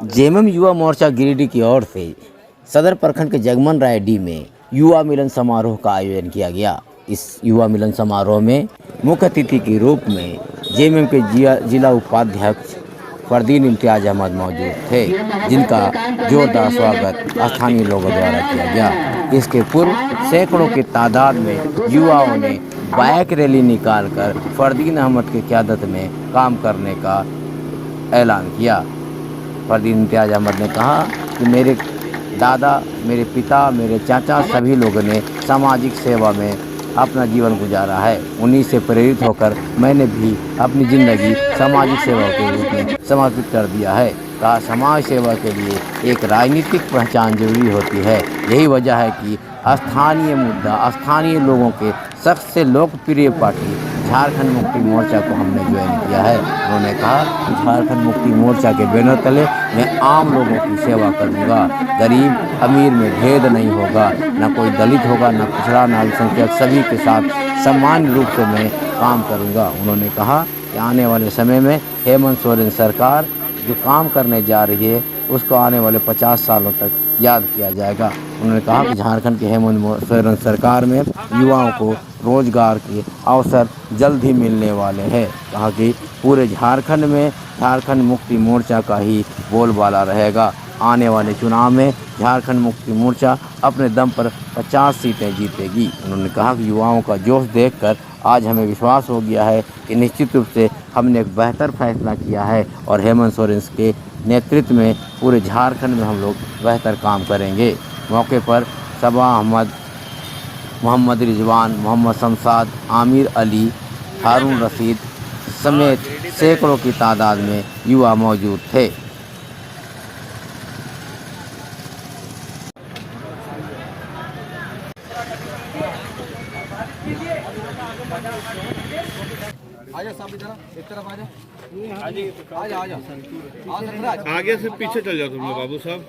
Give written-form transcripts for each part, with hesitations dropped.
JMM Yuva Morcha Giridih की ओर से सदर प्रखंड के जगमन राय डी में युवा मिलन समारोह का आयोजन किया गया। इस युवा मिलन समारोह में मुख्य अतिथि के रूप में जेएमएम के जिला उपाध्यक्ष फरदीन इम्तियाज अहमद मौजूद थे, जिनका जोरदार स्वागत स्थानीय लोगों द्वारा किया गया। इसके पूर्व सैकड़ों की तादाद में युवाओं ने बाइक रैली निकालकर फरदीन अहमद की क़यादत में काम करने का ऐलान किया। फरदीन इम्तियाज अहमद ने कहा कि मेरे दादा, मेरे पिता, मेरे चाचा सभी लोगों ने सामाजिक सेवा में अपना जीवन गुजारा है। उन्हीं से प्रेरित होकर मैंने भी अपनी ज़िंदगी सामाजिक सेवा के रूप में समर्पित कर दिया है। कहा, समाज सेवा के लिए एक राजनीतिक पहचान जरूरी होती है। यही वजह है कि स्थानीय मुद्दा, स्थानीय लोगों के सबसे लोकप्रिय पार्टी झारखंड मुक्ति मोर्चा को हमने ज्वाइन किया है। उन्होंने कहा कि झारखंड मुक्ति मोर्चा के बैनर तले मैं आम लोगों की सेवा करूंगा। गरीब अमीर में भेद नहीं होगा, न कोई दलित होगा, न पिछड़ा, न अल्पसंख्यक, सभी के साथ सामान्य रूप से मैं काम करूंगा। उन्होंने कहा कि आने वाले समय में हेमंत सोरेन सरकार जो काम करने जा रही है उसको आने वाले 50 सालों तक याद किया जाएगा। उन्होंने कहा कि झारखंड के हेमंत सोरेन सरकार में युवाओं को रोजगार के अवसर जल्द ही मिलने वाले हैं। कहा कि पूरे झारखंड में झारखंड मुक्ति मोर्चा का ही बोलबाला रहेगा। आने वाले चुनाव में झारखंड मुक्ति मोर्चा अपने दम पर 50 सीटें जीतेगी। उन्होंने कहा कि युवाओं का जोश देखकर आज हमें विश्वास हो गया है कि निश्चित रूप से हमने एक बेहतर फैसला किया है और हेमंत सोरेन के नेतृत्व में पूरे झारखंड में हम लोग बेहतर काम करेंगे। मौके पर सबा अहमद, मोहम्मद रिजवान, मोहम्मद शमशाद, आमिर अली, हारून रशीद समेत सैकड़ों की तादाद में युवा मौजूद थे। आगे से पीछे चल जाओ तुम लोग बाबू साहब।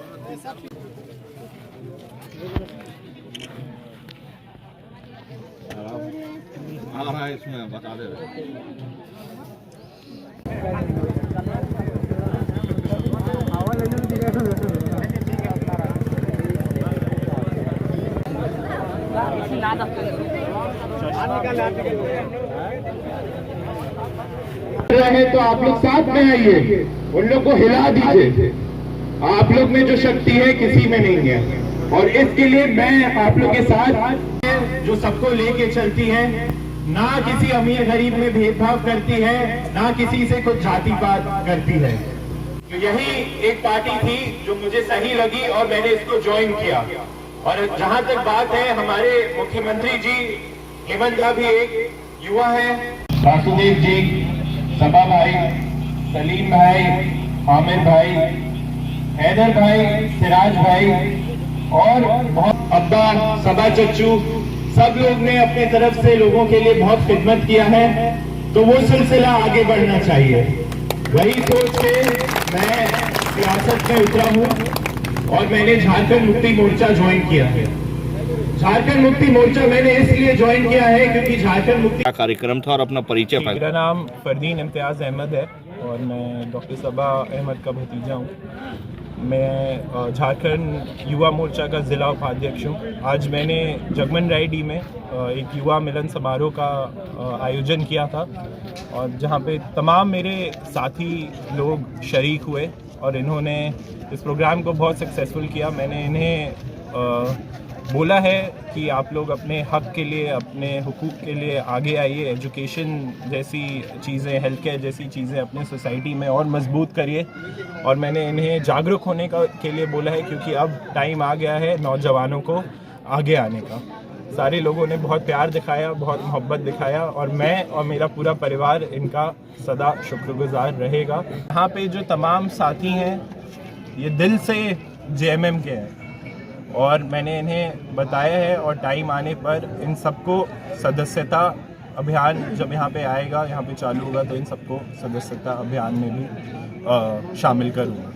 आ रहा है इसमें बता दे है तो आप लोग साथ में आइए, उन लोग को हिला दीजिए। आप लोग में जो शक्ति है किसी में नहीं है और इसके लिए मैं आप लोग के साथ जो सबको लेके चलती है, ना किसी अमीर गरीब में भेदभाव करती है, ना किसी से कुछ जाति पात करती है। तो यही एक पार्टी थी जो मुझे सही लगी और मैंने इसको ज्वाइन किया। और जहां तक बात है, हमारे मुख्यमंत्री जी हेमंत का भी एक युवा है, वासुदेव जी, सबा भाई, सलीम भाई, आमिर भाई, हैदर भाई, सिराज भाई और बहुत अब्बा, सबा चच्चू, सब लोग ने अपने तरफ से लोगों के लिए बहुत खिदमत किया है। तो वो सिलसिला आगे बढ़ना चाहिए। वही सोच के मैं सियासत में उतरा हूँ और मैंने झारखंड मुक्ति मोर्चा ज्वाइन किया है। झारखंड मुक्ति मोर्चा मैंने इसलिए ज्वाइन किया है क्योंकि झारखंड मुक्ति कार्यक्रम था और अपना परिचय। मेरा नाम फरदीन इम्तियाज अहमद है और मैं डॉक्टर सबा अहमद का भतीजा हूँ। मैं झारखंड युवा मोर्चा का ज़िला उपाध्यक्ष हूँ। आज मैंने जगमन राय डी में एक युवा मिलन समारोह का आयोजन किया था और जहाँ पे तमाम मेरे साथी लोग शरीक हुए और इन्होंने इस प्रोग्राम को बहुत सक्सेसफुल किया। मैंने इन्हें बोला है कि आप लोग अपने हक के लिए, अपने हुकूक के लिए आगे आइए। एजुकेशन जैसी चीज़ें, हेल्थ केयर जैसी चीज़ें अपने सोसाइटी में और मजबूत करिए। और मैंने इन्हें जागरूक होने के लिए बोला है क्योंकि अब टाइम आ गया है नौजवानों को आगे आने का। सारे लोगों ने बहुत प्यार दिखाया, बहुत मोहब्बत दिखाया और मैं और मेरा पूरा परिवार इनका सदा शुक्रगुजार रहेगा। यहाँ पे जो तमाम साथी हैं ये दिल से जेएमएम के हैं और मैंने इन्हें बताया है और टाइम आने पर इन सबको सदस्यता अभियान जब यहाँ पे आएगा, यहाँ पे चालू होगा, तो इन सबको सदस्यता अभियान में भी शामिल करूँगा।